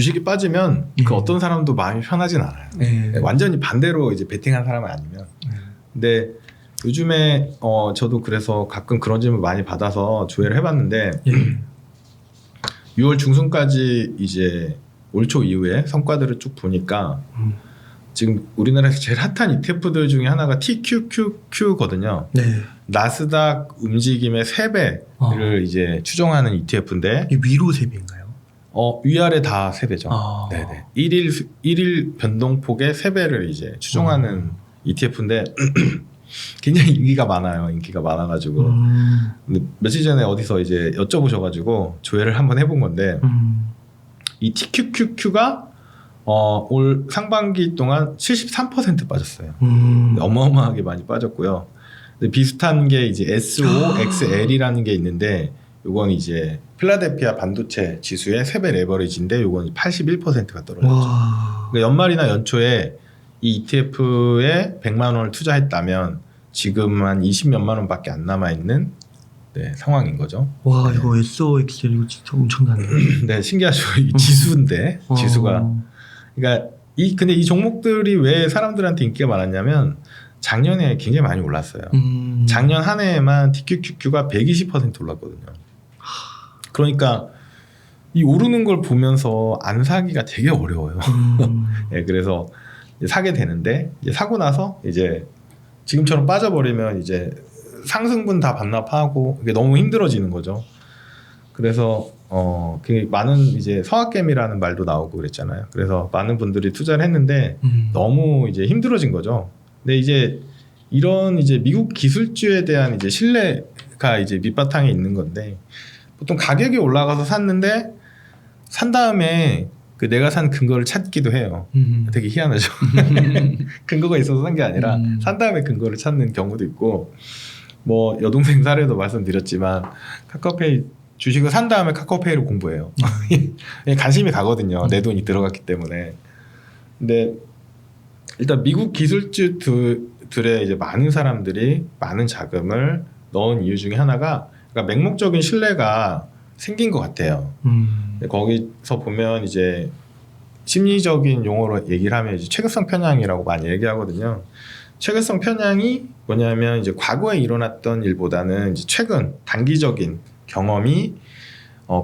주식이 빠지면 그 어떤 사람도 마음이 편하진 않아요. 네. 완전히 반대로 이제 베팅한 사람은 아니면. 근데 요즘에 저도 그래서 가끔 그런 질문 많이 받아서 조회를 해봤는데 6월 중순까지 이제 올 초 이후에 성과들을 쭉 보니까 지금 우리나라에서 제일 핫한 ETF들 중에 하나가 TQQQ거든요. 네. 나스닥 움직임의 3배를 이제 추정하는 ETF인데 이 위로 3배인가요? 위아래 다 3배죠. 네네. 1일 변동폭의 3배를 이제 추정하는 ETF인데 굉장히 인기가 많아가지고 근데 며칠 전에 어디서 이제 여쭤보셔가지고 조회를 한번 해본 건데 이 TQQQ가 올 상반기 동안 73% 빠졌어요. 어마어마하게 많이 빠졌고요. 근데 비슷한 게 이제 SOXL이라는 게 있는데 요건 이제 필라델피아 반도체 지수의 3배 레버리지인데 요건 81%가 떨어졌죠. 그러니까 연말이나 연초에 이 ETF에 100만 원을 투자했다면 지금 한 20몇만 원밖에 안 남아있는 상황인 거죠. 와, 네. 이거 SOXL 이거 진짜 엄청나네요. 네, 신기하죠. 이 지수인데 지수가. 그러니까 근데 이 종목들이 왜 사람들한테 인기가 많았냐면 작년에 굉장히 많이 올랐어요. 작년 한 해에만 TQQQ가 120% 올랐거든요. 그러니까 이 오르는 걸 보면서 안 사기가 되게 어려워요. 네, 그래서 사게 되는데 이제 사고 나서 이제 지금처럼 빠져버리면 이제 상승분 다 반납하고 이게 너무 힘들어지는 거죠. 그래서 많은 이제 서학개미라는 말도 나오고 그랬잖아요. 그래서 많은 분들이 투자를 했는데 너무 이제 힘들어진 거죠. 근데 이제 이런 이제 미국 기술주에 대한 이제 신뢰가 이제 밑바탕에 있는 건데 보통 가격이 올라가서 샀는데 산 다음에 그 내가 산 근거를 찾기도 해요. 되게 희한하죠. 근거가 있어서 산 게 아니라 산 다음에 근거를 찾는 경우도 있고 뭐 여동생 사례도 말씀드렸지만 카카오페이 주식을 산 다음에 카카오페이를 공부해요. 관심이 가거든요. 내 돈이 들어갔기 때문에. 근데 일단 미국 기술주들의 이제 많은 사람들이 많은 자금을 넣은 이유 중에 하나가 그러니까 맹목적인 신뢰가 생긴 것 같아요. 거기서 보면 이제 심리적인 용어로 얘기를 하면 이제 최근성 편향이라고 많이 얘기하거든요. 최근성 편향이 뭐냐면 이제 과거에 일어났던 일보다는 이제 최근 단기적인 경험이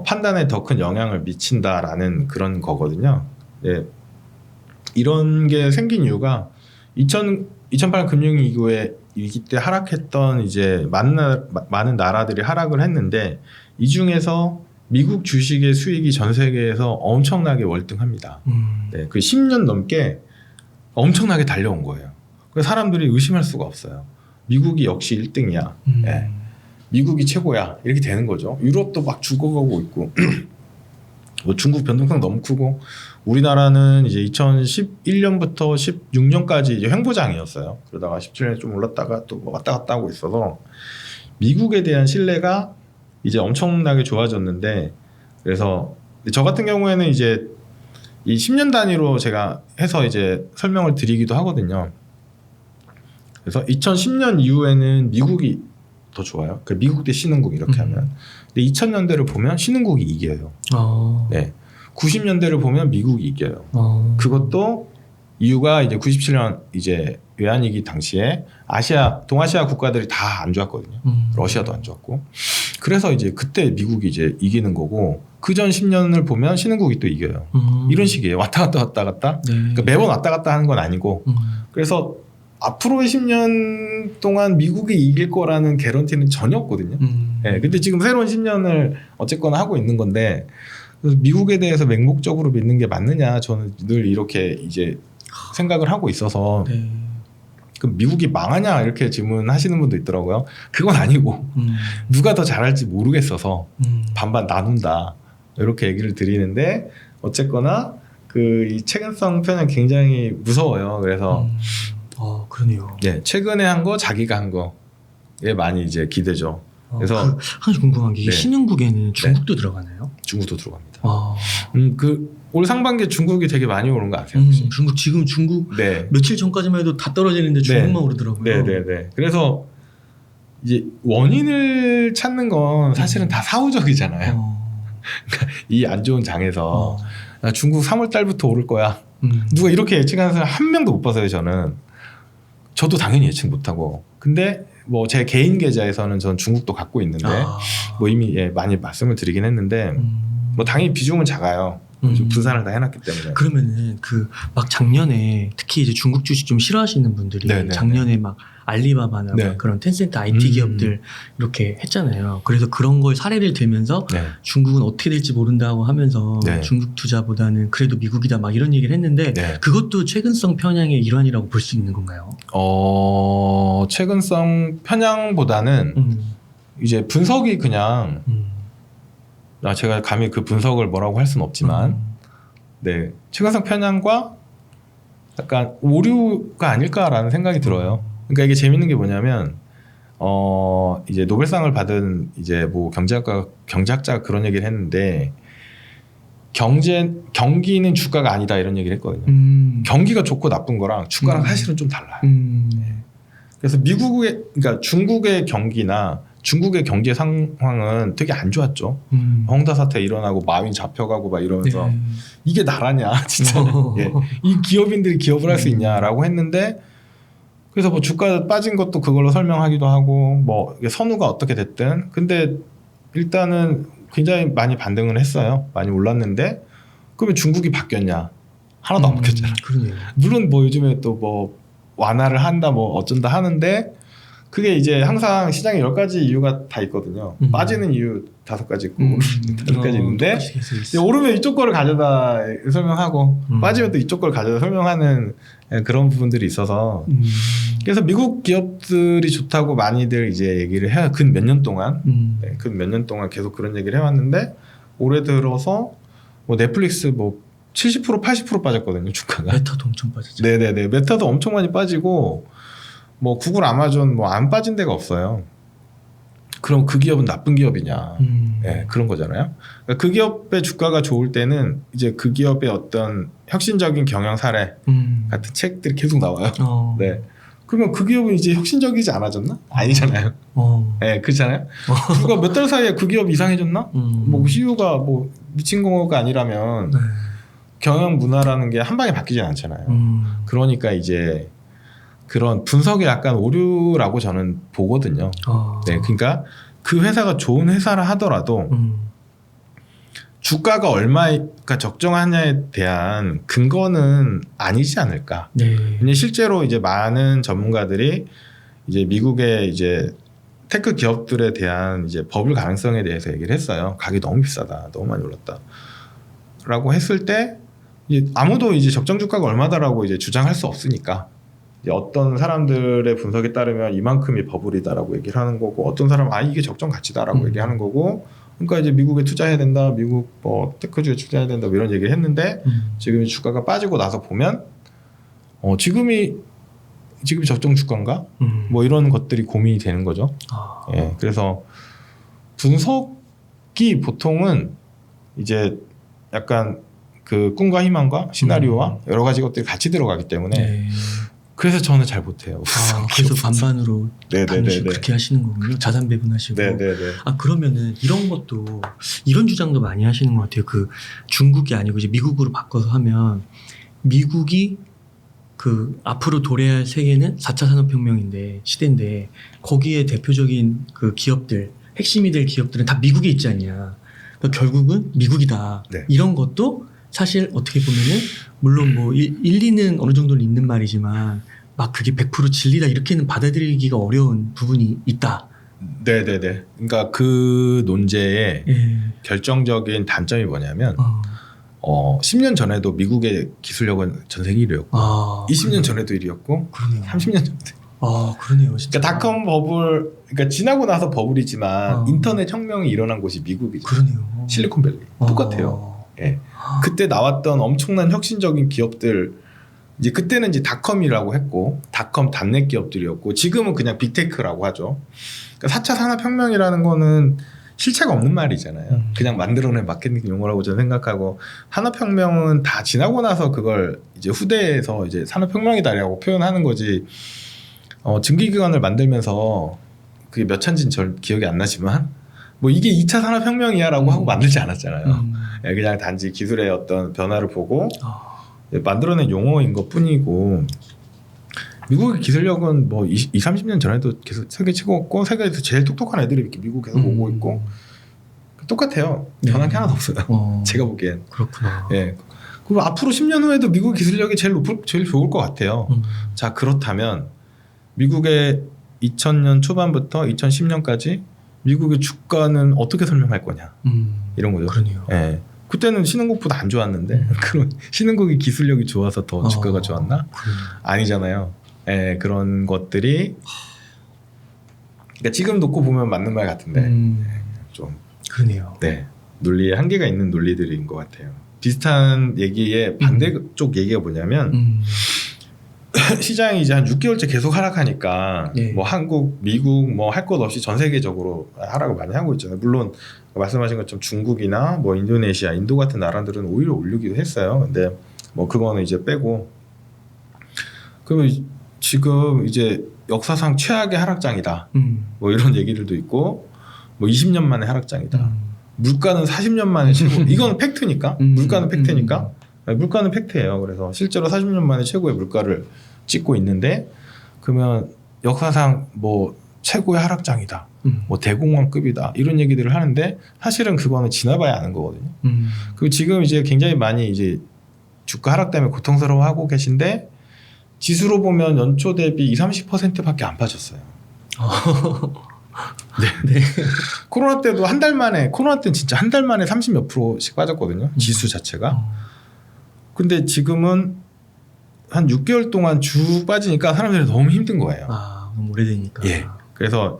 판단에 더 큰 영향을 미친다라는 그런 거거든요. 네. 이런 게 생긴 이유가 2008년 금융위기 때 하락했던 이제 많은 나라들이 하락을 했는데 이 중에서 미국 주식의 수익이 전 세계에서 엄청나게 월등합니다. 네, 그 10년 넘게 엄청나게 달려온 거예요. 그래서 사람들이 의심할 수가 없어요. 미국이 역시 1등이야. 네. 미국이 최고야. 이렇게 되는 거죠. 유럽도 막 죽어가고 있고 뭐 중국 변동성 너무 크고 우리나라는 이제 2011년부터 16년까지 이제 횡보장이었어요. 그러다가 17년에 좀 올랐다가 또 왔다 갔다 하고 있어서 미국에 대한 신뢰가 이제 엄청나게 좋아졌는데 그래서 저 같은 경우에는 이제 이 10년 단위로 제가 해서 이제 설명을 드리기도 하거든요. 그래서 2010년 이후에는 미국이 더 좋아요. 그 미국 대 신흥국 이렇게 하면. 근데 2000년대를 보면 신흥국이 이겨요. 네. 90년대를 보면 미국이 이겨요. 그것도 이유가 이제 97년 이제 외환위기 당시에 동아시아 국가들이 다 안 좋았거든요. 러시아도 안 좋았고. 그래서 이제 그때 미국이 이제 이기는 거고 그 전 10년을 보면 신흥국이 또 이겨요. 이런 식이에요. 왔다 갔다. 네. 그러니까 매번 왔다 갔다 하는 건 아니고. 그래서 앞으로의 10년 동안 미국이 이길 거라는 개런티는 전혀 없거든요. 네, 근데 지금 새로운 10년을 어쨌거나 하고 있는 건데 미국에 대해서 맹목적으로 믿는 게 맞느냐 저는 늘 이렇게 이제 생각을 하고 있어서 네. 그럼 미국이 망하냐 이렇게 질문하시는 분도 있더라고요. 그건 아니고 누가 더 잘할지 모르겠어서 반반 나눈다 이렇게 얘기를 드리는데 어쨌거나 그 이 최근성 편은 굉장히 무서워요. 그래서 그러네요. 네, 최근에 한 거 자기가 한 거에 많이 이제 기대죠. 그래서 하나 궁금한 게 네. 신흥국에는 중국도 들어가나요? 중국도 들어갑니다. 그 올 상반기에 중국이 되게 많이 오른 거 아세요? 혹시? 중국 네. 며칠 전까지만 해도 다 떨어지는데 중국만 오르더라고요. 네. 그래서 이제 원인을 찾는 건 사실은 다 사후적이잖아요. 그러니까 이 안 좋은 장에서 나 중국 3월 달부터 오를 거야. 누가 이렇게 예측하는 사람 한 명도 못 봤어요. 저도 당연히 예측 못하고. 근데 뭐 제 개인 계좌에서는 전 중국도 갖고 있는데 뭐 이미 많이 말씀을 드리긴 했는데 뭐 당연히 비중은 작아요. 좀 분산을 다 해놨기 때문에. 그러면은 그 막 작년에 특히 이제 중국 주식 좀 싫어하시는 분들이 네네. 작년에 막 알리바바나 네. 막 그런 텐센트 IT 기업들 이렇게 했잖아요. 그래서 그런 걸 사례를 들면서 네. 중국은 어떻게 될지 모른다고 하면서 네. 중국 투자보다는 그래도 미국이다 막 이런 얘기를 했는데 네. 그것도 최근성 편향의 일환이라고 볼 수 있는 건가요? 최근성 편향보다는 이제 분석이 그냥 제가 감히 그 분석을 뭐라고 할 수는 없지만 네, 최근성 편향과 약간 오류가 아닐까라는 생각이 들어요. 그러니까 이게 재밌는 게 뭐냐면 이제 노벨상을 받은 이제 뭐 경제학자가 그런 얘기를 했는데 경기는 주가가 아니다 이런 얘기를 했거든요. 경기가 좋고 나쁜 거랑 주가랑 사실은 좀 달라요. 네. 그래서 그러니까 중국의 경기나 중국의 경제 상황은 되게 안 좋았죠. 헝다 사태 일어나고 마윈 잡혀가고 막 이러면서 네. 이게 나라냐 진짜. 예. 이 기업인들이 기업을 할 수 있냐라고 했는데 그래서 뭐 주가 빠진 것도 그걸로 설명하기도 하고 뭐 선우가 어떻게 됐든 근데 일단은 굉장히 많이 반등을 했어요. 많이 올랐는데 그러면 중국이 바뀌었냐? 하나도 안 바뀌었잖아. 그러네요. 물론 뭐 요즘에 또 뭐 완화를 한다 뭐 어쩐다 하는데 그게 이제 항상 시장에 10가지 이유가 다 있거든요. 빠지는 이유 5가지 있고 오르는 5가지 있는데 이제 오르면 이쪽 거를 가져다 설명하고 빠지면 또 이쪽 걸 가져다 설명하는 그런 부분들이 있어서 그래서 미국 기업들이 좋다고 많이들 이제 얘기를 해요. 근 몇 년 동안 근 몇 년 동안 계속 그런 얘기를 해왔는데 올해 들어서 뭐 넷플릭스 뭐 70% 80% 빠졌거든요. 주가가. 메타도 엄청 빠졌죠. 네네네. 메타도 엄청 많이 빠지고 뭐 구글, 아마존 뭐 안 빠진 데가 없어요. 그럼 그 기업은 나쁜 기업이냐? 네, 그런 거잖아요. 그러니까 그 기업의 주가가 좋을 때는 이제 그 기업의 어떤 혁신적인 경영 사례 같은 책들이 계속 나와요. 네. 그러면 그 기업은 이제 혁신적이지 않아졌나? 아니잖아요. 네, 그렇잖아요. 불과 몇 달 사이에 그 기업 이상해졌나? 뭐 CEO가 뭐 미친 거가 아니라면 네. 경영 문화라는 게 한 방에 바뀌진 않잖아요. 그러니까 이제 그런 분석이 약간 오류라고 저는 보거든요. 네, 그러니까 그 회사가 좋은 회사라 하더라도 주가가 얼마가 적정하냐에 대한 근거는 아니지 않을까. 네. 왜냐면 실제로 이제 많은 전문가들이 이제 미국의 이제 테크 기업들에 대한 이제 버블 가능성에 대해서 얘기를 했어요. 가격이 너무 비싸다, 너무 많이 올랐다라고 했을 때 이제 아무도 이제 적정 주가가 얼마다라고 이제 주장할 수 없으니까. 어떤 사람들의 분석에 따르면 이만큼이 버블이다라고 얘기를 하는 거고 어떤 사람은 이게 적정 가치다라고 얘기하는 거고 그러니까 이제 미국에 투자해야 된다 미국 뭐 테크주에 투자해야 된다 뭐 이런 얘기를 했는데 지금 주가가 빠지고 나서 보면 지금이 적정 주가인가 뭐 이런 것들이 고민이 되는 거죠. 예, 그래서 분석이 보통은 이제 약간 그 꿈과 희망과 시나리오와 여러 가지 것들이 같이 들어가기 때문에 네. 그래서 저는 잘 못해요. 그래서 반반으로 네네네. 그렇게 하시는 거군요. 자산 배분하시고. 네네네. 그러면은 이런 것도 이런 주장도 많이 하시는 것 같아요. 그 중국이 아니고 이제 미국으로 바꿔서 하면 미국이 그 앞으로 도래할 세계는 4차 산업혁명인데 시대인데 거기에 대표적인 그 기업들 핵심이 될 기업들은 다 미국에 있지 않냐. 그러니까 결국은 미국이다. 네. 이런 것도 사실 어떻게 보면은 물론 뭐 일리는 어느 정도는 있는 말이지만 막 그게 100% 진리다 이렇게는 받아들이기가 어려운 부분이 있다. 네네네. 그러니까 그 논제의 결정적인 단점이 뭐냐면 10년 전에도 미국의 기술력은 전 세계 1위였고 20년 전에도 1위였고 그러네요. 30년 전에도 그러네요. 진짜. 그러니까 닷컴 버블 그러니까 지나고 나서 버블이지만 인터넷 혁명이 일어난 곳이 미국이죠. 그러네요. 실리콘밸리 똑같아요. 예. 그때 나왔던 엄청난 혁신적인 기업들 이제 그때는 이제 닷컴이라고 했고 닷컴 단넷 기업들이었고 지금은 그냥 빅테크라고 하죠. 그러니까 4차 산업혁명이라는 거는 실체가 없는 말이잖아요. 그냥 만들어낸 마케팅 용어라고 저는 생각하고 산업혁명은 다 지나고 나서 그걸 이제 후대에서 이제 산업혁명이다라고 표현하는 거지. 증기기관을 만들면서 그게 몇 천지는 절 기억이 안 나지만 뭐 이게 2차 산업혁명이야라고 하고 만들지 않았잖아요. 음. 예, 그냥 단지 기술의 어떤 변화를 보고 아. 만들어낸 용어인 것 뿐이고 미국의 기술력은 뭐 30년 전에도 계속 세계 최고였고 세계에서 제일 똑똑한 애들이 이렇게 미국 계속 오고 있고 똑같아요. 변한 게 하나도 없어요. 제가 보기엔. 그렇구나. 예. 그리고 앞으로 10년 후에도 미국 기술력이 제일 좋을 것 같아요. 자, 그렇다면 미국의 2000년 초반부터 2010년까지 미국의 주가는 어떻게 설명할 거냐 이런 거죠. 그러네요. 예. 그때는 신흥국보다 안 좋았는데 그럼 신흥국이 기술력이 좋아서 더 주가가 좋았나? 아니잖아요. 예, 그런 것들이 그러니까 지금 놓고 보면 맞는 말 같은데 좀 그러네요. 네, 논리에 한계가 있는 논리들인 것 같아요. 비슷한 얘기의 반대쪽 얘기가 뭐냐면 시장이 이제 한 6개월째 계속 하락하니까 네. 뭐 한국, 미국 뭐 할 것 없이 전 세계적으로 하락을 많이 하고 있잖아요. 물론 말씀하신 것처럼 중국이나 뭐 인도네시아, 인도 같은 나라들은 오히려 올리기도 했어요. 근데 뭐 그거는 이제 빼고 그러면 지금 이제 역사상 최악의 하락장이다. 뭐 이런 얘기들도 있고 뭐 20년 만에 하락장이다. 물가는 40년 만에 최고. 이건 팩트니까. 물가는 팩트니까. 물가는 팩트예요. 그래서 실제로 40년 만에 최고의 물가를 찍고 있는데 그러면 역사상 뭐 최고의 하락장이다. 뭐 대공황급이다. 이런 얘기들을 하는데 사실은 그거는 지나봐야 아는 거거든요. 그리고 지금 이제 굉장히 많이 이제 주가 하락 때문에 고통스러워하고 계신데 지수로 보면 연초 대비 20-30%밖에 안 빠졌어요. 네. 네. 코로나 때도 한 달 만에 코로나 때는 진짜 한 달 만에 30몇 %씩 빠졌거든요. 지수 자체가. 근데 지금은 한 6개월 동안 쭉 빠지니까 사람들이 너무 힘든 거예요. 아, 너무 오래되니까. 예. 그래서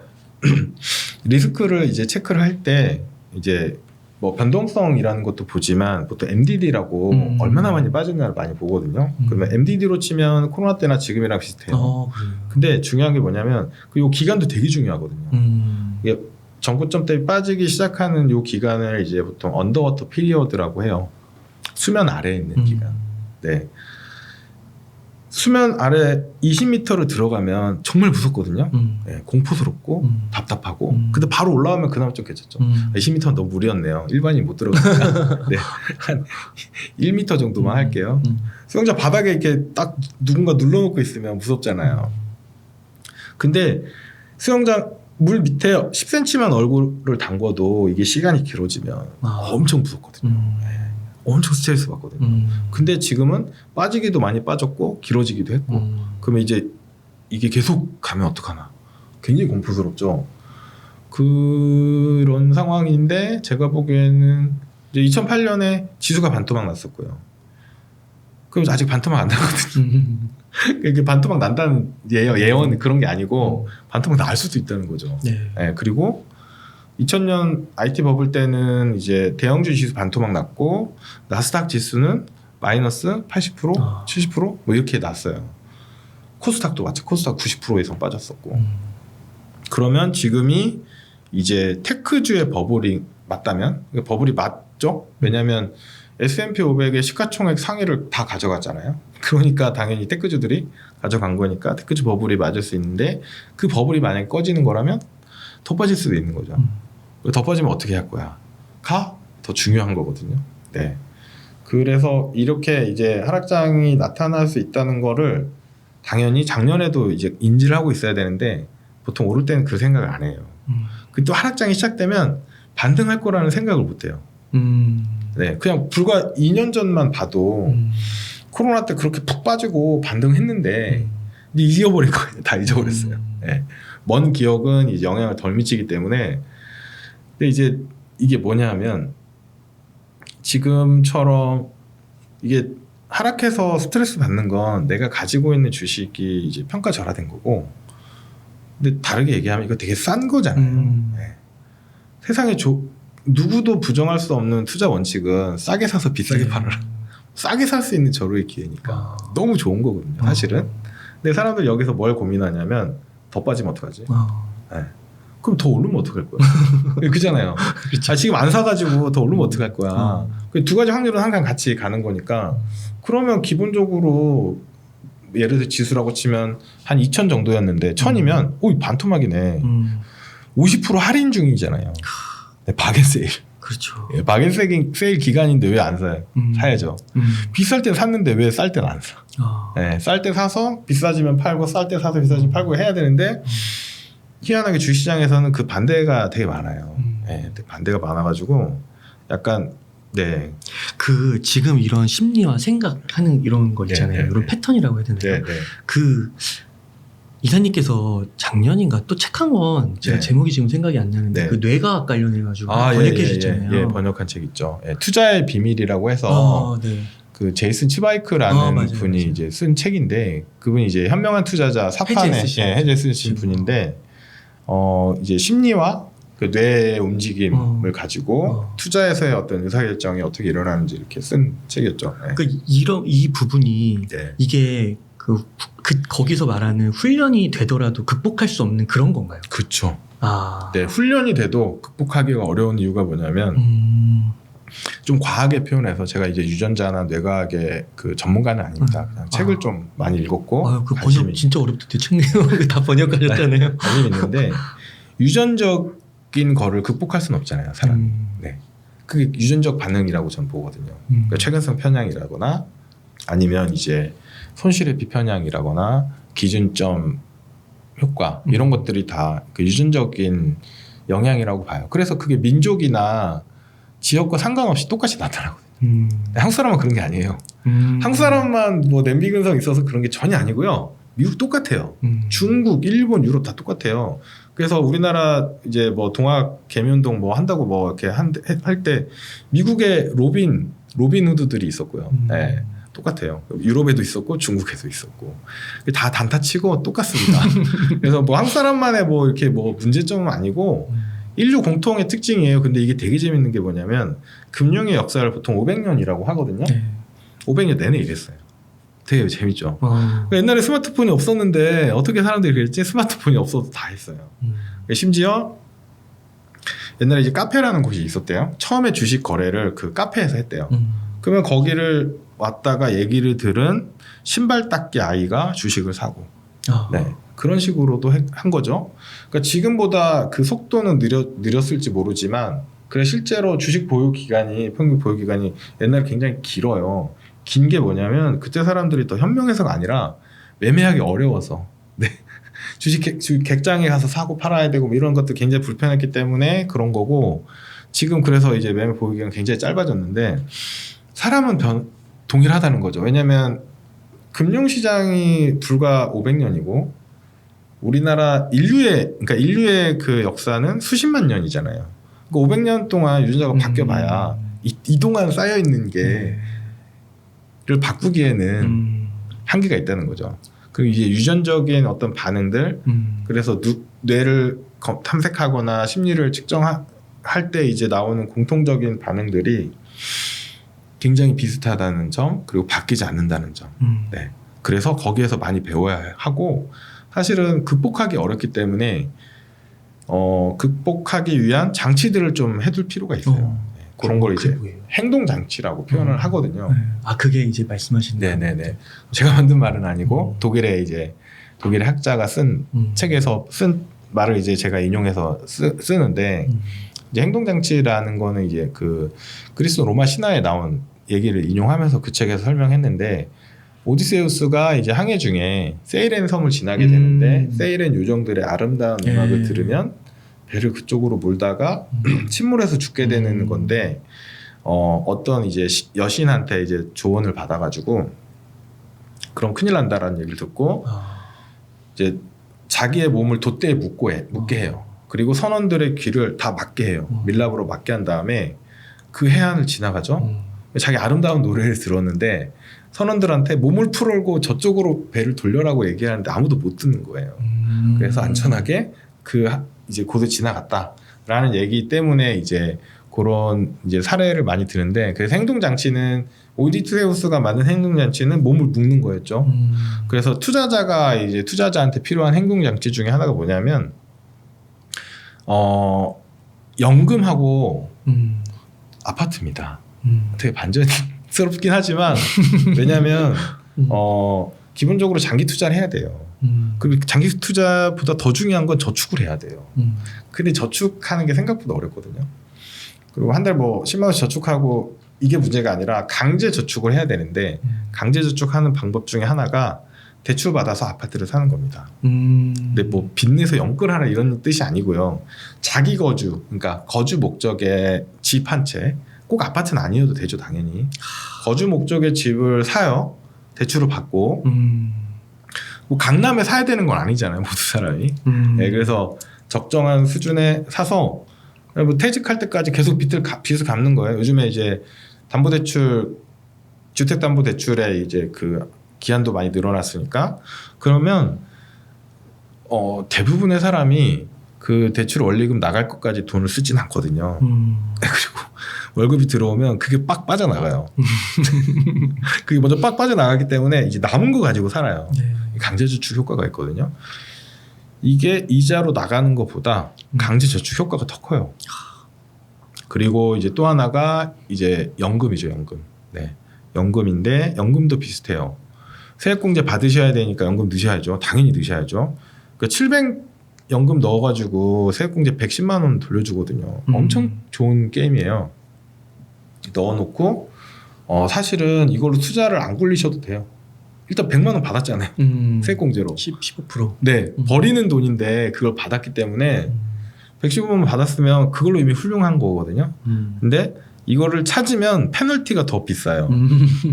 리스크를 이제 체크를 할 때 이제 뭐 변동성이라는 것도 보지만 보통 MDD라고 얼마나 많이 빠졌냐를 많이 보거든요. 그러면 MDD로 치면 코로나 때나 지금이랑 비슷해요. 그래요. 근데 중요한 게 뭐냐면 그 요 기간도 되게 중요하거든요. 이게 전고점 때 빠지기 시작하는 요 기간을 이제 보통 언더워터 피리어드라고 해요. 수면 아래에 있는 기간. 네. 수면 아래 20m를 들어가면 정말 무섭거든요. 네, 공포스럽고 답답하고. 근데 바로 올라오면 그나마 좀 괜찮죠. 20m는 너무 무리였네요. 일반인 못 들어가니까. 네, 한 1m 정도만 할게요. 수영장 바닥에 이렇게 딱 누군가 눌러놓고 있으면 무섭잖아요. 근데 수영장 물 밑에 10cm만 얼굴을 담궈도 이게 시간이 길어지면 엄청 무섭거든요. 네. 엄청 스트레스 받거든요. 근데 지금은 빠지기도 많이 빠졌고 길어지기도 했고 그러면 이제 이게 계속 가면 어떡하나. 굉장히 공포스럽죠. 그런 상황인데 제가 보기에는 이제 2008년에 지수가 반토막 났었고요. 그럼 아직 반토막 안 나거든요. 이게 반토막 난다는 예언 그런 게 아니고 반토막 날 수도 있다는 거죠. 네. 네, 그리고 2000년 IT 버블 때는 이제 대형주 지수 반토막 났고 나스닥 지수는 마이너스 80%, 70%뭐 이렇게 났어요. 코스닥도 마찬가지. 코스닥 90% 이상 빠졌었고. 그러면 지금이 이제 테크주의 버블이 맞다면 버블이 맞죠? 왜냐하면 S&P 500의 시가총액 상위를 다 가져갔잖아요. 그러니까 당연히 테크주들이 가져간 거니까 테크주 버블이 맞을 수 있는데 그 버블이 만약에 꺼지는 거라면 더 빠질 수도 있는 거죠. 더 빠지면 어떻게 할 거야? 가 더 중요한 거거든요. 네. 그래서 이렇게 이제 하락장이 나타날 수 있다는 거를 당연히 작년에도 이제 인지를 하고 있어야 되는데 보통 오를 때는 그 생각을 안 해요. 그 또 하락장이 시작되면 반등할 거라는 생각을 못 해요. 네, 그냥 불과 2년 전만 봐도 코로나 때 그렇게 푹 빠지고 반등했는데 이제 잊어버린 거예요. 다 잊어버렸어요. 네. 먼 기억은 이제 영향을 덜 미치기 때문에. 근데 이제 이게 뭐냐면 지금처럼 이게 하락해서 스트레스 받는 건 내가 가지고 있는 주식이 이제 평가절하된 거고, 근데 다르게 얘기하면 이거 되게 싼 거잖아요. 네. 세상에 누구도 부정할 수 없는 투자 원칙은 싸게 사서 비싸게 팔아라. 싸게 살 수 있는 절호의 기회니까 너무 좋은 거거든요, 사실은. 근데 사람들 여기서 뭘 고민하냐면 더 빠지면 어떡하지? 네. 그럼 더 오르면 어떡할 거야? 그잖아요. 그렇죠. 지금 안 사가지고 더 오르면 어떡할 거야? 그 두 가지 확률은 항상 같이 가는 거니까. 그러면 기본적으로 예를 들어 지수라고 치면 한 2,000 정도였는데 1,000이면 오 반토막이네. 50% 할인 중이잖아요. 네, 바겐세일. 그렇죠. 예, 바겐세일 기간인데 왜 안 사요? 사야죠. 비쌀 때 샀는데 왜 쌀 때는 안 사? 예, 쌀 때 사서 비싸지면 팔고 쌀 때 사서 비싸지면 팔고 해야 되는데 희한하게 주식시장에서는 그 반대가 되게 많아요. 예, 반대가 많아가지고 약간 네. 그 지금 이런 심리와 생각하는 이런 거 있잖아요. 네, 이런 네. 패턴이라고 해야 되나요? 네, 네. 그 이사님께서 작년인가 또 책 한 권 제가 네. 제목이 지금 생각이 안 나는데 네. 그 뇌과학 관련해가지고 예, 번역해주셨잖아요. 예, 번역한 책 있죠. 예, 투자의 비밀이라고 해서 네. 그 제이슨 치바이크라는 맞아요, 분이 맞아요. 이제 쓴 책인데 그분이 이제 현명한 투자자 사판에 해제 쓰신 분인데 이제 심리와 그 뇌의 움직임을 가지고 투자에서의 어떤 의사결정이 어떻게 일어나는지 이렇게 쓴 책이었죠. 네. 그러니까 이 부분이 네. 이게 거기서 말하는 훈련이 되더라도 극복할 수 없는 그런 건가요? 그렇죠. 아, 네, 훈련이 돼도 극복하기가 어려운 이유가 뭐냐면 좀 과하게 표현해서 제가 이제 유전자나 뇌과학의 그 전문가는 아닙니다. 그냥 책을 좀 많이 읽었고 그 번역 진짜 어렵던데 책 내용 다 번역하셨잖아요. 관심 있는데 유전적인 거를 극복할 수는 없잖아요, 사람이. 네, 그게 유전적 반응이라고 저는 보거든요. 그러니까 최근성 편향이라거나 아니면 이제 손실의 비편향이라거나 기준점 효과 이런 것들이 다 그 유전적인 영향이라고 봐요. 그래서 그게 민족이나 지역과 상관없이 똑같이 나타나거든요. 한국 사람은 그런 게 아니에요. 한국 사람만 뭐 냄비 근성 있어서 그런 게 전혀 아니고요. 미국 똑같아요. 중국, 일본, 유럽 다 똑같아요. 그래서 우리나라 이제 뭐 동학 개미운동 뭐 한다고 뭐 이렇게 할 때 미국의 로빈 후드들이 있었고요. 네. 똑같아요. 유럽에도 있었고 중국에도 있었고 다 단타치고 똑같습니다. 그래서 뭐 한국 사람만의 뭐 이렇게 뭐 문제점은 아니고 인류 공통의 특징이에요. 근데 이게 되게 재밌는 게 뭐냐면 금융의 역사를 보통 500년이라고 하거든요. 네. 500년 내내 이랬어요. 되게 재밌죠. 그러니까 옛날에 스마트폰이 없었는데 어떻게 사람들이 그랬지? 스마트폰이 없어도 다 했어요. 심지어 옛날에 이제 카페라는 곳이 있었대요. 처음에 주식 거래를 그 카페에서 했대요. 그러면 거기를 왔다가 얘기를 들은 신발 닦기 아이가 주식을 사고 네, 그런 식으로도 한 거죠. 그러니까 지금보다 그 속도는 느렸을지 모르지만 그래 실제로 주식 보유 기간이 평균 보유 기간이 옛날에 굉장히 길어요. 긴 게 뭐냐면 그때 사람들이 더 현명해서가 아니라 매매하기 어려워서 네. 주식 객장에 가서 사고 팔아야 되고 뭐 이런 것도 굉장히 불편했기 때문에 그런 거고 지금 그래서 이제 매매 보유 기간 굉장히 짧아졌는데 사람은 동일하다는 거죠. 왜냐하면 금융시장이 불과 500년이고 우리나라 인류의 그 역사는 수십만 년이잖아요. 그러니까 500년 동안 유전자가 바뀌어봐야 이 동안 쌓여 있는 게를 바꾸기에는 한계가 있다는 거죠. 그리고 이제 유전적인 어떤 반응들, 그래서 뇌를 탐색하거나 심리를 측정할 때 이제 나오는 공통적인 반응들이 굉장히 비슷하다는 점, 그리고 바뀌지 않는다는 점. 네. 그래서 거기에서 많이 배워야 하고, 사실은 극복하기 어렵기 때문에 극복하기 위한 장치들을 좀 해둘 필요가 있어요. 네. 그런 걸 이제 행동 장치라고 표현을 하거든요. 아, 그게 이제 말씀하시는 네네네. 제가 만든 말은 아니고 독일의 학자가 쓴 책에서 쓴 말을 이제 제가 인용해서 쓰는데. 이제 행동장치라는 거는 이제 그 그리스 로마 신화에 나온 얘기를 인용하면서 그 책에서 설명했는데 오디세우스가 이제 항해 중에 세이렌 섬을 지나게 되는데 세이렌 요정들의 아름다운 음악을 들으면 배를 그쪽으로 몰다가 침몰해서 죽게 되는 건데 어떤 이제 여신한테 이제 조언을 받아가지고 그럼 큰일 난다라는 얘기를 듣고 이제 자기의 몸을 돛대에 묶게 해요. 그리고 선원들의 귀를 다 막게 해요. 밀랍으로 막게 한 다음에 그 해안을 지나가죠. 자기 아름다운 노래를 들었는데 선원들한테 몸을 풀고 저쪽으로 배를 돌려라고 얘기하는데 아무도 못 듣는 거예요. 그래서 안전하게 이제 곳을 지나갔다라는 얘기 때문에 이제 그런 이제 사례를 많이 드는데 그래서 행동장치는 오디세우스가 만든 행동장치는 몸을 묶는 거였죠. 그래서 투자자한테 필요한 행동장치 중에 하나가 뭐냐면 연금하고 아파트입니다. 되게 반전스럽긴 하지만 왜냐하면 기본적으로 장기 투자를 해야 돼요. 그리고 장기 투자보다 더 중요한 건 저축을 해야 돼요. 근데 저축하는 게 생각보다 어렵거든요. 그리고 한 달 뭐 10만 원씩 저축하고 이게 문제가 아니라 강제 저축을 해야 되는데 강제 저축하는 방법 중에 하나가 대출 받아서 아파트를 사는 겁니다. 근데 뭐 빚내서 영끌하라 이런 뜻이 아니고요. 자기 거주, 그러니까 거주 목적의 집 한 채, 꼭 아파트는 아니어도 되죠, 당연히. 거주 목적의 집을 사요. 대출을 받고. 뭐 강남에 사야 되는 건 아니잖아요, 모두 사람이. 네, 그래서 적정한 수준에 사서 뭐 퇴직할 때까지 계속 빚을 갚는 거예요. 요즘에 이제 담보대출, 주택담보대출에 이제 그 기한도 많이 늘어났으니까 그러면 대부분의 사람이 그 대출 원리금 나갈 것까지 돈을 쓰진 않거든요. 그리고 월급이 들어오면 그게 빡 빠져나가요. 그게 먼저 빡 빠져나가기 때문에 이제 남은 거 가지고 살아요. 네. 강제저축 효과가 있거든요. 이게 이자로 나가는 것보다 강제저축 효과가 더 커요. 그리고 이제 또 하나가 이제 연금이죠, 연금. 네, 연금인데 연금도 비슷해요. 세액공제 받으셔야 되니까 연금 넣으셔야죠. 당연히 넣으셔야죠. 그러니까 700 연금 넣어가지고 세액공제 110만 원 돌려주거든요. 엄청 좋은 게임이에요. 넣어놓고 사실은 이걸로 투자를 안 굴리셔도 돼요. 일단 100만 원 받았잖아요. 세액공제로. 15%. 네, 버리는 돈인데 그걸 받았기 때문에 115만 원 받았으면 그걸로 이미 훌륭한 거거든요. 근데 이거를 찾으면 페널티가 더 비싸요.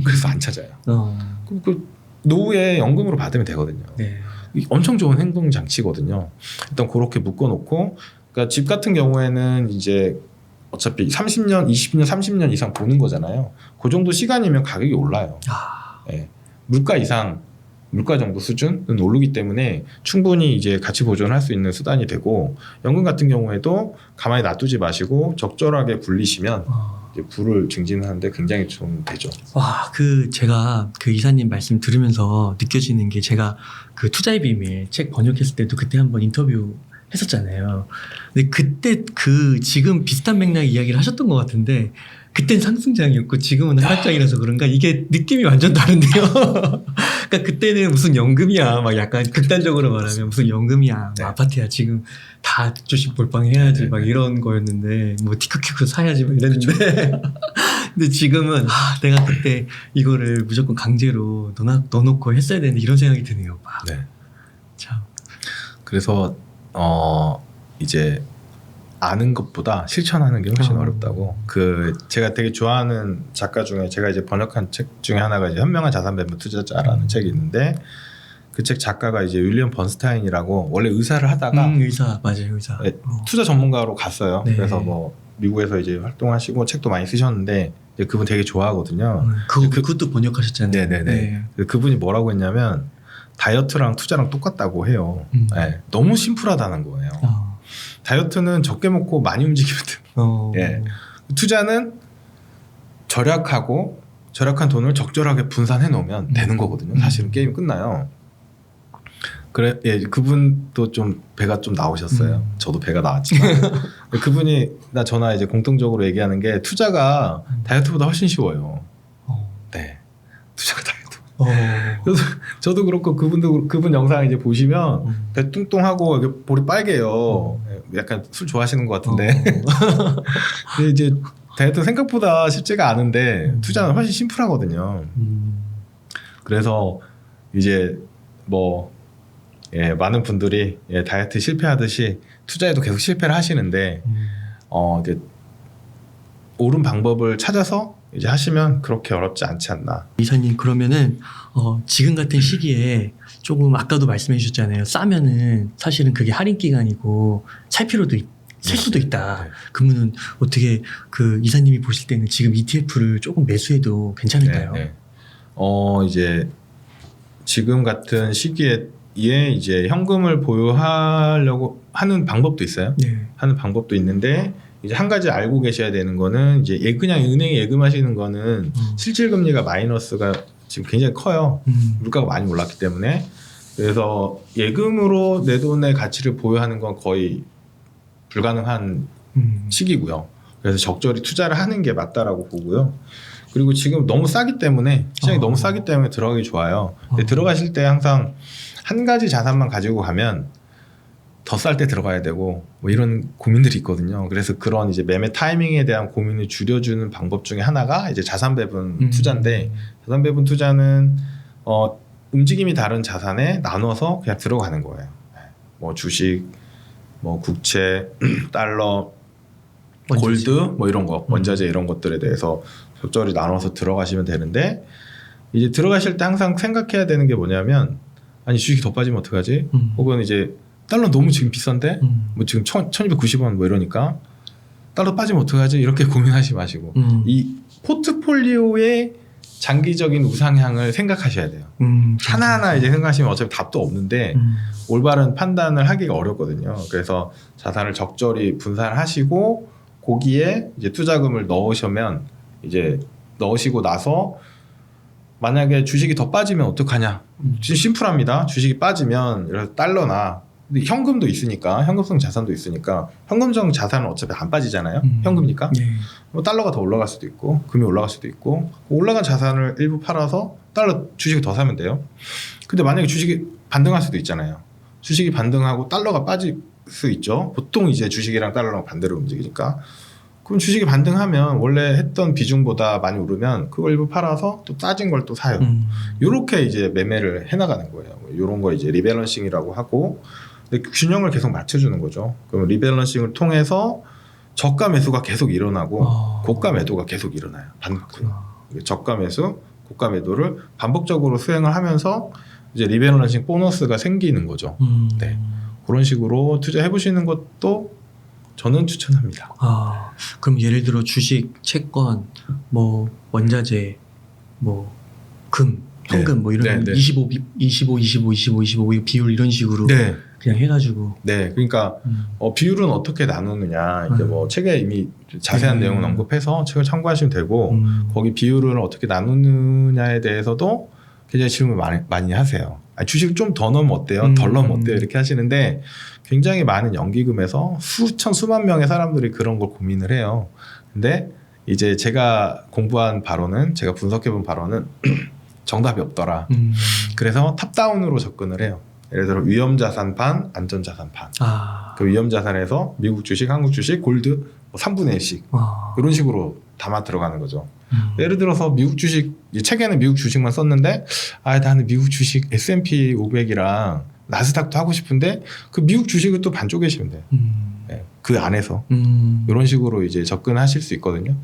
그래서 안 찾아요. 그럼 그 노후에 연금으로 받으면 되거든요. 네. 엄청 좋은 행동 장치거든요. 일단 그렇게 묶어놓고, 그러니까 집 같은 경우에는 이제 어차피 30년, 20년, 30년 이상 보는 거잖아요. 그 정도 시간이면 가격이 올라요. 네. 물가 이상, 물가 정도 수준은 오르기 때문에 충분히 이제 가치 보존할 수 있는 수단이 되고, 연금 같은 경우에도 가만히 놔두지 마시고 적절하게 굴리시면 이제 부를 증진하는데 굉장히 좀 되죠. 와, 제가 그 이사님 말씀 들으면서 느껴지는 게 제가 그 투자의 비밀 책 번역했을 때도 그때 한번 인터뷰 했었잖아요. 근데 그때 지금 비슷한 맥락 이야기를 하셨던 것 같은데 그땐 상승장이었고 지금은 하락장이라서 그런가 이게 느낌이 완전 다른데요. 그러니까 그때는 무슨 연금이야, 막 약간 극단적으로 말하면 무슨 연금이야, 뭐 아파트야, 지금 다 주식 몰빵해야지, 막 이런 거였는데 뭐 티켓큐 사야지 막 이랬는데 근데 지금은 내가 그때 이거를 무조건 강제로 넣어놓고 했어야 되는데 이런 생각이 드네요. 막. 네. 참. 그래서 이제 아는 것보다 실천하는 게 훨씬 어렵다고. 제가 되게 좋아하는 작가 중에 제가 이제 번역한 책 중에 하나가 이제 현명한 자산 배분 투자자라는 책이 있는데 그 책 작가가 이제 윌리엄 번스타인이라고 원래 의사를 하다가 의사 맞아요, 의사. 네, 투자 전문가로 갔어요. 네. 그래서 뭐 미국에서 이제 활동하시고 책도 많이 쓰셨는데 이제 그분 되게 좋아하거든요. 그것도 번역하셨잖아요. 네네네. 그분이 뭐라고 했냐면 다이어트랑 투자랑 똑같다고 해요. 네, 너무 심플하다는 거예요. 다이어트는 적게 먹고 많이 움직이면 돼요. 예. 투자는 절약한 돈을 적절하게 분산해 놓으면 되는 거거든요. 사실은 게임 끝나요. 그래, 예, 그분도 좀 배가 좀 나오셨어요. 저도 배가 나왔지만 그분이 저나 이제 공통적으로 얘기하는 게 투자가 다이어트보다 훨씬 쉬워요. 네, 투자가 다이어트. 저도 그렇고 그분 영상 이제 보시면 배 뚱뚱하고 이게 볼이 빨개요. 약간 술 좋아하시는 것 같은데. 근데 이제 다이어트 생각보다 쉽지가 않은데 투자는 훨씬 심플하거든요. 그래서 이제 많은 분들이 다이어트 실패하듯이 투자에도 계속 실패를 하시는데 이제 옳은 방법을 찾아서 이제 하시면 그렇게 어렵지 않지 않나. 이사님, 그러면은 지금 같은 시기에 조금 아까도 말씀해 주셨잖아요. 싸면은 사실은 그게 할인 기간이고 살 수도 있다. 네. 그러면은 어떻게 그 이사님이 보실 때는 지금 ETF를 조금 매수해도 괜찮을까요? 네. 이제 지금 같은 시기에 이제 현금을 보유하려고 하는 방법도 있어요. 네. 하는 방법도 있는데 이제 한 가지 알고 계셔야 되는 거는 이제 그냥 은행에 예금하시는 거는 실질 금리가 마이너스가 지금 굉장히 커요. 물가가 많이 올랐기 때문에. 그래서 예금으로 내 돈의 가치를 보유하는 건 거의 불가능한 시기고요. 그래서 적절히 투자를 하는 게 맞다라고 보고요. 그리고 지금 너무 싸기 때문에 시장이 너무 싸기 때문에 들어가기 좋아요. 근데 들어가실 때 항상 한 가지 자산만 가지고 가면 더 쌀 때 들어가야 되고 뭐 이런 고민들이 있거든요. 그래서 그런 이제 매매 타이밍에 대한 고민을 줄여주는 방법 중에 하나가 이제 자산 배분 투자인데 자산 배분 투자는 움직임이 다른 자산에 나눠서 그냥 들어가는 거예요. 뭐 주식, 뭐 국채, 달러, 원자재. 골드 뭐 이런 거 원자재 이런 것들에 대해서 적절히 나눠서 들어가시면 되는데 이제 들어가실 때 항상 생각해야 되는 게 뭐냐면 아니 주식이 더 빠지면 어떡하지? 혹은 이제 달러 너무 지금 비싼데 뭐 지금 1290원 뭐 이러니까 달러 빠지면 어떡하지? 이렇게 고민하지 마시고 이 포트폴리오의 장기적인 우상향을 생각하셔야 돼요. 하나하나 이제 생각하시면 어차피 답도 없는데 올바른 판단을 하기가 어렵거든요. 그래서 자산을 적절히 분산하시고 거기에 이제 투자금을 넣으시면 이제 넣으시고 나서 만약에 주식이 더 빠지면 어떡하냐? 진짜 심플합니다. 주식이 빠지면 이런 달러나 근데 현금도 있으니까 현금성 자산도 있으니까 현금성 자산은 어차피 안 빠지잖아요. 현금이니까 네. 뭐 달러가 더 올라갈 수도 있고 금이 올라갈 수도 있고 올라간 자산을 일부 팔아서 달러 주식을 더 사면 돼요. 근데 만약에 주식이 반등할 수도 있잖아요. 주식이 반등하고 달러가 빠질 수 있죠. 보통 이제 주식이랑 달러랑 반대로 움직이니까 그럼 주식이 반등하면 원래 했던 비중보다 많이 오르면 그걸 일부 팔아서 또 싸진 걸 또 사요. 요렇게 이제 매매를 해나가는 거예요. 요런 거 이제 리밸런싱이라고 하고 근데 균형을 계속 맞춰주는 거죠. 그럼 리밸런싱을 통해서 저가 매수가 계속 일어나고 고가 매도가 계속 일어나요. 반복으로. 저가 매수, 고가 매도를 반복적으로 수행을 하면서 이제 리밸런싱 보너스가 생기는 거죠. 네. 그런 식으로 투자해 보시는 것도 저는 추천합니다. 그럼 예를 들어 주식, 채권, 뭐 원자재, 뭐 금, 현금 뭐 이런 25 이거 비율 이런 식으로 그냥 해가지고 그러니까 비율은 어떻게 나누느냐 이제 뭐 책에 이미 자세한 내용은 언급해서 책을 참고하시면 되고 거기 비율을 어떻게 나누느냐에 대해서도 굉장히 질문 많이 하세요. 주식을 좀 더 넣으면 어때요? 덜 넣으면 어때요? 이렇게 하시는데 굉장히 많은 연기금에서 수만 명의 사람들이 그런 걸 고민을 해요. 근데 이제 제가 공부한 바로는 제가 분석해본 바로는 정답이 없더라. 그래서 탑다운으로 접근을 해요. 예를 들어 위험자산판, 안전자산판. 그 위험자산에서 미국 주식, 한국 주식, 골드 뭐 3분의 1씩 이런 식으로 담아 들어가는 거죠. 예를 들어서 미국 주식, 이 책에는 미국 주식만 썼는데 나는 미국 주식 S&P 500이랑 나스닥도 하고 싶은데 그 미국 주식을 또 반 쪼개시면 돼요. 네, 그 안에서 이런 식으로 이제 접근하실 수 있거든요.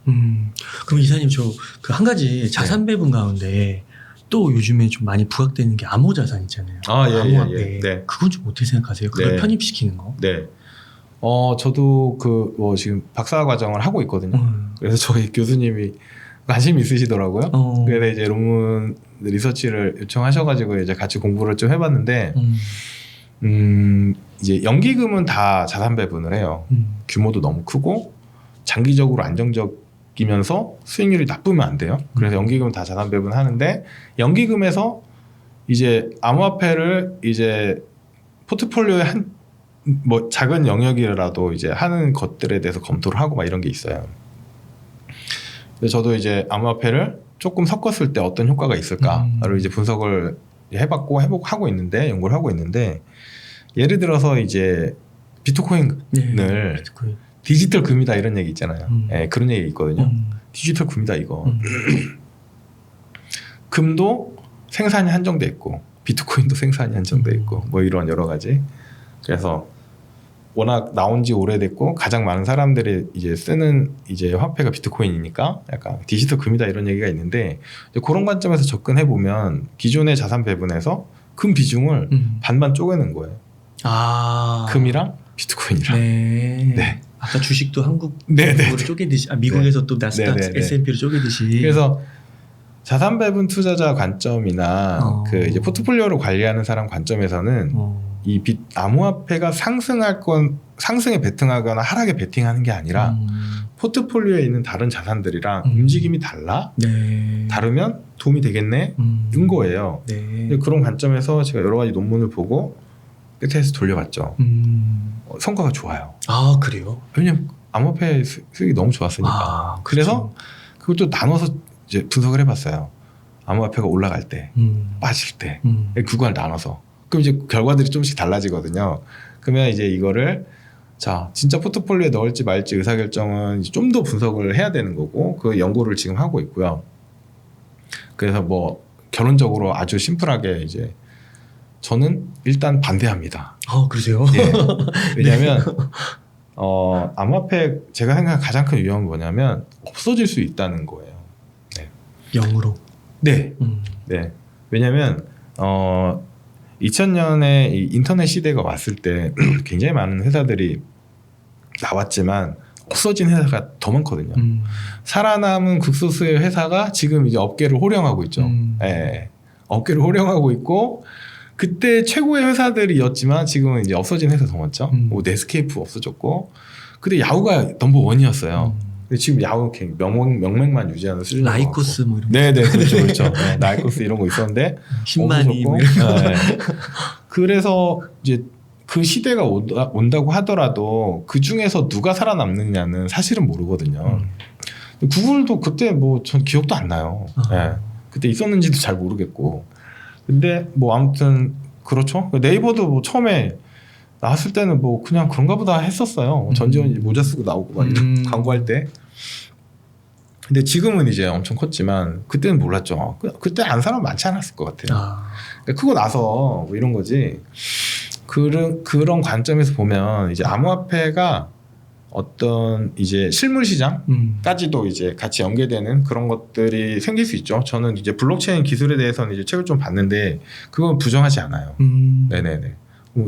그럼 이사님 저 그 한 가지 자산 배분 가운데 또 요즘에 좀 많이 부각되는 게 암호자산 있잖아요. 암호화폐. 네. 그건 좀 어떻게 생각하세요? 그걸 편입시키는 거? 네. 저도 지금 박사 과정을 하고 있거든요. 그래서 저희 교수님이 관심이 있으시더라고요. 그래서 이제 논문 리서치를 요청하셔가지고 이제 같이 공부를 좀 해봤는데, 이제 연기금은 다 자산 배분을 해요. 규모도 너무 크고 장기적으로 안정적이면서 수익률이 나쁘면 안 돼요. 그래서 연기금은 다 자산 배분하는데 연기금에서 이제 암호화폐를 이제 포트폴리오에 뭐 작은 영역이라도 이제 하는 것들에 대해서 검토를 하고 막 이런 게 있어요. 근데 저도 이제 암호화폐를 조금 섞었을 때 어떤 효과가 있을까를 이제 분석을 해봤고 하고 있는데 연구를 하고 있는데 예를 들어서 이제 비트코인을 비트코인. 디지털 금이다 이런 얘기 있잖아요. 그런 얘기 있거든요. 디지털 금이다 이거. 금도 생산이 한정돼 있고 비트코인도 생산이 한정돼 있고 뭐 이런 여러 가지. 그래서 워낙 나온 지 오래됐고 가장 많은 사람들이 이제 쓰는 이제 화폐가 비트코인이니까 약간 디지털 금이다 이런 얘기가 있는데 그런 관점에서 접근해 보면 기존의 자산 배분에서 금 비중을 반반 쪼개는 거예요. 금이랑 비트코인이랑. 네. 아까 주식도 한국으로 쪼개듯이 미국에서 또 나스닥 S&P로 쪼개듯이. 그래서 자산 배분 투자자 관점이나 그 이제 포트폴리오를 관리하는 사람 관점에서는 이 암호화폐가 상승에 베팅하거나 하락에 베팅하는 게 아니라 포트폴리오에 있는 다른 자산들이랑 움직임이 다르면 도움이 되겠네 인 거예요. 근데 그런 관점에서 제가 여러 가지 논문을 보고 끝에서 돌려봤죠. 성과가 좋아요. 그래요? 왜냐면 암호화폐 수익이 너무 좋았으니까. 그래서 그것도 나눠서 이제 분석을 해봤어요. 암호화폐가 올라갈 때, 빠질 때 구간을 나눠서. 그럼 이제 결과들이 조금씩 달라지거든요. 그러면 이제 이거를 자 진짜 포트폴리오에 넣을지 말지 의사결정은 좀 더 분석을 해야 되는 거고 그 연구를 지금 하고 있고요. 그래서 뭐 결론적으로 아주 심플하게 이제 저는 일단 반대합니다. 그러세요? 예. 왜냐하면 암호화폐 제가 생각하는 가장 큰 위험은 뭐냐면 없어질 수 있다는 거예요. 네. 0으로. 네. 네. 왜냐하면 2000년에 이 인터넷 시대가 왔을 때 굉장히 많은 회사들이 나왔지만 없어진 회사가 더 많거든요. 살아남은 극소수의 회사가 지금 이제 업계를 호령하고 있죠. 예. 업계를 호령하고 있고 그때 최고의 회사들이었지만 지금은 이제 없어진 회사 더 많죠. 뭐 네스케이프 없어졌고 근데 야후가 넘버 원이었어요. 근데 지금 야후 명맥만 유지하는 수준. 라이코스 뭐 이런. 네네 그렇죠 그렇죠. 네, 라이코스 이런 거 있었는데 10만이 뭐 네. 그래서 이제 그 시대가 온다고 하더라도 그 중에서 누가 살아남느냐는 사실은 모르거든요. 구글도 그때 뭐 전 기억도 안 나요. 네. 그때 있었는지도 잘 모르겠고. 근데 뭐 아무튼 그렇죠. 네이버도 뭐 처음에 나왔을 때는 뭐 그냥 그런가 보다 했었어요. 전지현 모자 쓰고 나오고 막 이런 광고할 때. 근데 지금은 이제 엄청 컸지만 그때는 몰랐죠. 그때 안 사람 많지 않았을 것 같아요. 그러니까 크고 나서 뭐 이런 거지. 그런 관점에서 보면 이제 암호화폐가 어떤 이제 실물 시장까지도 이제 같이 연계되는 그런 것들이 생길 수 있죠. 저는 이제 블록체인 기술에 대해서는 이제 책을 좀 봤는데 그건 부정하지 않아요. 네네네.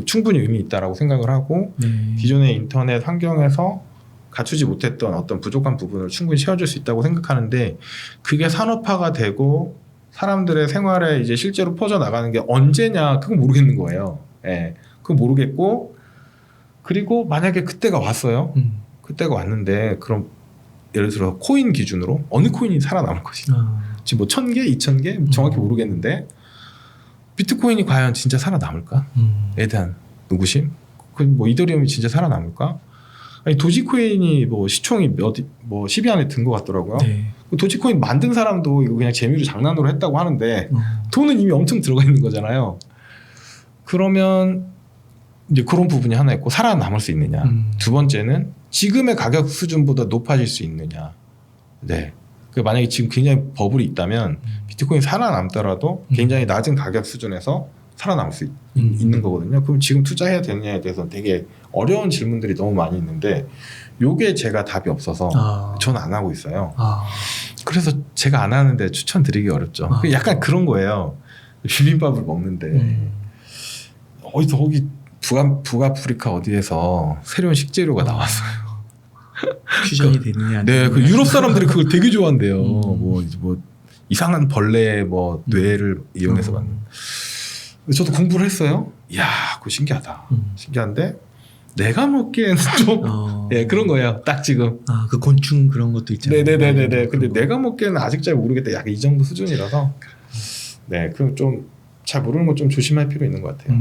충분히 의미 있다라고 생각을 하고 기존의 인터넷 환경에서 갖추지 못했던 어떤 부족한 부분을 충분히 채워줄 수 있다고 생각하는데 그게 산업화가 되고 사람들의 생활에 이제 실제로 퍼져 나가는 게 언제냐 그건 모르겠는 거예요. 예, 그건 모르겠고 그리고 만약에 그때가 왔어요. 그때가 왔는데 그럼 예를 들어 코인 기준으로 어느 코인이 살아남을 것이냐. 지금 뭐 1000개, 2000개 정확히 모르겠는데 비트코인이 과연 진짜 살아남을까?에 대한 의구심. 뭐 이더리움이 진짜 살아남을까? 아니 도지코인이 뭐 시총이 뭐 10위 안에 든 것 같더라고요. 네. 도지코인 만든 사람도 이거 그냥 재미로 장난으로 했다고 하는데 돈은 이미 엄청 들어가 있는 거잖아요. 그러면 이제 그런 부분이 하나 있고 살아남을 수 있느냐. 두 번째는 지금의 가격 수준보다 높아질 수 있느냐. 네. 그 만약에 지금 굉장히 버블이 있다면 비트코인이 살아남더라도 굉장히 낮은 가격 수준에서 살아남을 수 있는 거거든요. 그럼 지금 투자해야 되느냐에 대해서 되게 어려운 질문들이 너무 많이 있는데 요게 제가 답이 없어서 저는 안 하고 있어요. 그래서 제가 안 하는데 추천드리기 어렵죠. 약간 그런 거예요. 비빔밥을 먹는데 어디서 거기 북아프리카 어디에서 새로운 식재료가 나왔어요. 퓨전이 되느냐. 네, 그 유럽 사람들이 그걸 되게 좋아한대요. 뭐 이상한 벌레 뭐 뇌를 이용해서 만든. 저도 공부를 했어요. 이야, 그거 신기하다. 신기한데 내가 먹기에는 좀 예, 그런 거예요. 딱 지금. 그 곤충 그런 것도 있잖아요. 네네네네. 근데 내가 먹기에는 아직 잘 모르겠다. 약간 이 정도 수준이라서. 네, 그럼 좀 잘 모르는 건 좀 조심할 필요 있는 것 같아요.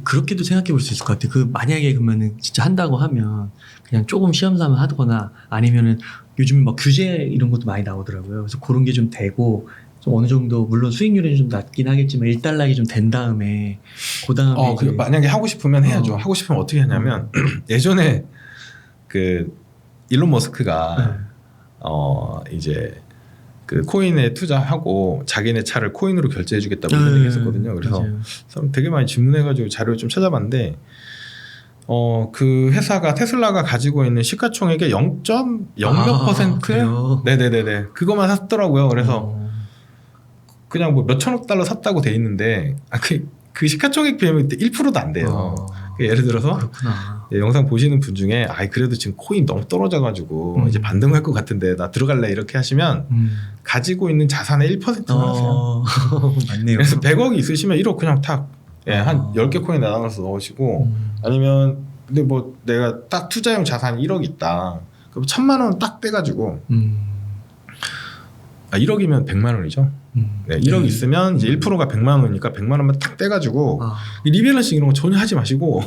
그렇게도 생각해 볼 수 있을 것 같아요. 그 만약에 그러면은 진짜 한다고 하면 그냥 조금 시험 삼아 하거나 아니면은 요즘 막 규제 이런 것도 많이 나오더라고요. 그래서 그런 게 좀 되고 좀 어느 정도 물론 수익률이 좀 낮긴 하겠지만 일단락이 좀 된 다음에 그 다음에 만약에 하고 싶으면 해야죠. 하고 싶으면 어떻게 하냐면 예전에 그 일론 머스크가 이제 그 코인에 투자하고 자기네 차를 코인으로 결제해주겠다고 이런 얘기 했었거든요. 그래서 사람 되게 많이 질문해가지고 자료를 좀 찾아봤는데 그 회사가 테슬라가 가지고 있는 시가총액의 0.0몇 퍼센트? 네네네네. 그거만 샀더라고요. 그래서 그냥 뭐 몇천억 달러 샀다고 돼 있는데 그 시가총액 비하면 1%도 안 돼요. 예를 들어서 영상 보시는 분 중에 그래도 지금 코인 너무 떨어져가지고 이제 반등할 것 같은데 나 들어갈래 이렇게 하시면 가지고 있는 자산의 1%만 하세요. 맞네요. 그래서 100억이 있으시면 1억 그냥 탁 한 10개 코인 나눠서 넣으시고 아니면 근데 뭐 내가 딱 투자용 자산이 1억 있다. 그럼 1000만 원 딱 떼가지고 1억이면 100만 원이죠. 네, 1억 있으면 이제 1%가 100만 원이니까 100만 원만 딱 떼가지고 리밸런싱 이런 거 전혀 하지 마시고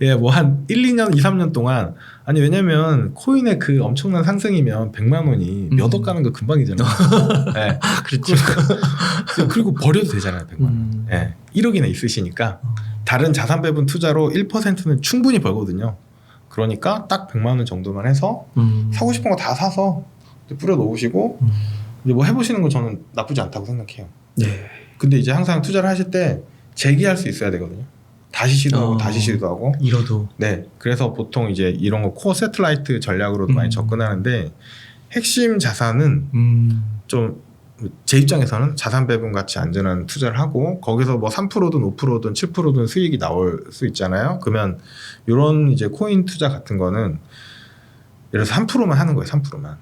예, 뭐 한 1, 2년, 2, 3년 동안 아니 왜냐면 코인의 그 엄청난 상승이면 100만 원이 몇 억 가는 거 금방이잖아요. 예. 그렇죠. 그리고 버려도 되잖아요, 100만 원. 예. 1억이나 있으시니까 다른 자산 배분 투자로 1%는 충분히 벌거든요. 그러니까 딱 100만 원 정도만 해서 사고 싶은 거 다 사서 뿌려 놓으시고 이제 뭐 해보시는 거 저는 나쁘지 않다고 생각해요. 네. 근데 이제 항상 투자를 하실 때 재기할 수 있어야 되거든요. 다시 시도하고 다시 시도하고. 잃어도. 네. 그래서 보통 이제 이런 거 코어 세틀라이트 전략으로도 많이 접근하는데 핵심 자산은 좀 제 입장에서는 자산 배분 같이 안전한 투자를 하고 거기서 뭐 3%든 5%든 7%든 수익이 나올 수 있잖아요. 그러면 이런 이제 코인 투자 같은 거는 예를 들어서 3%만 하는 거예요. 3%만.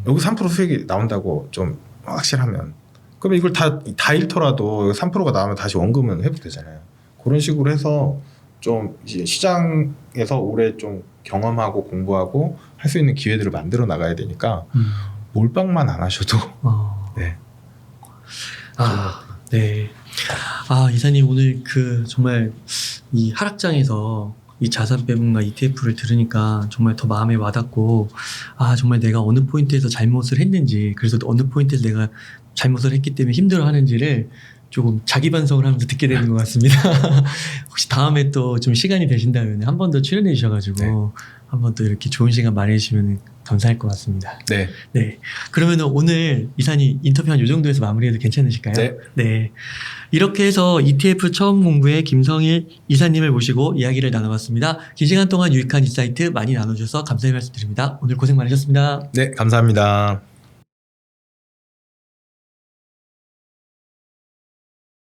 여기 3% 수익이 나온다고 좀 확실하면. 그러면 이걸 다 잃더라도 3%가 나오면 다시 원금은 회복되잖아요. 그런 식으로 해서 좀 이제 시장에서 오래 좀 경험하고 공부하고 할 수 있는 기회들을 만들어 나가야 되니까 몰빵만 안 하셔도 네. 네. 이사님 오늘 그 정말 이 하락장에서 이 자산 배분과 ETF를 들으니까 정말 더 마음에 와닿고 정말 내가 어느 포인트에서 잘못을 했는지 그래서 어느 포인트에서 내가 잘못을 했기 때문에 힘들어하는지를 조금 자기 반성을 하면서 듣게 되는 것 같습니다. 혹시 다음에 또 좀 시간이 되신다면 한 번 더 출연해 주셔가지고 네. 한 번 또 이렇게 좋은 시간 마련해 주시면 감사할 것 같습니다. 네. 네. 그러면 오늘 이사님 인터뷰 한 요 정도에서 마무리해도 괜찮으실까요? 네. 네. 이렇게 해서 ETF 처음 공부의 김성일 이사님을 모시고 이야기를 나눠봤습니다. 긴 시간 동안 유익한 인사이트 많이 나눠주셔서 감사의 말씀 드립니다. 오늘 고생 많으셨습니다. 네, 감사합니다.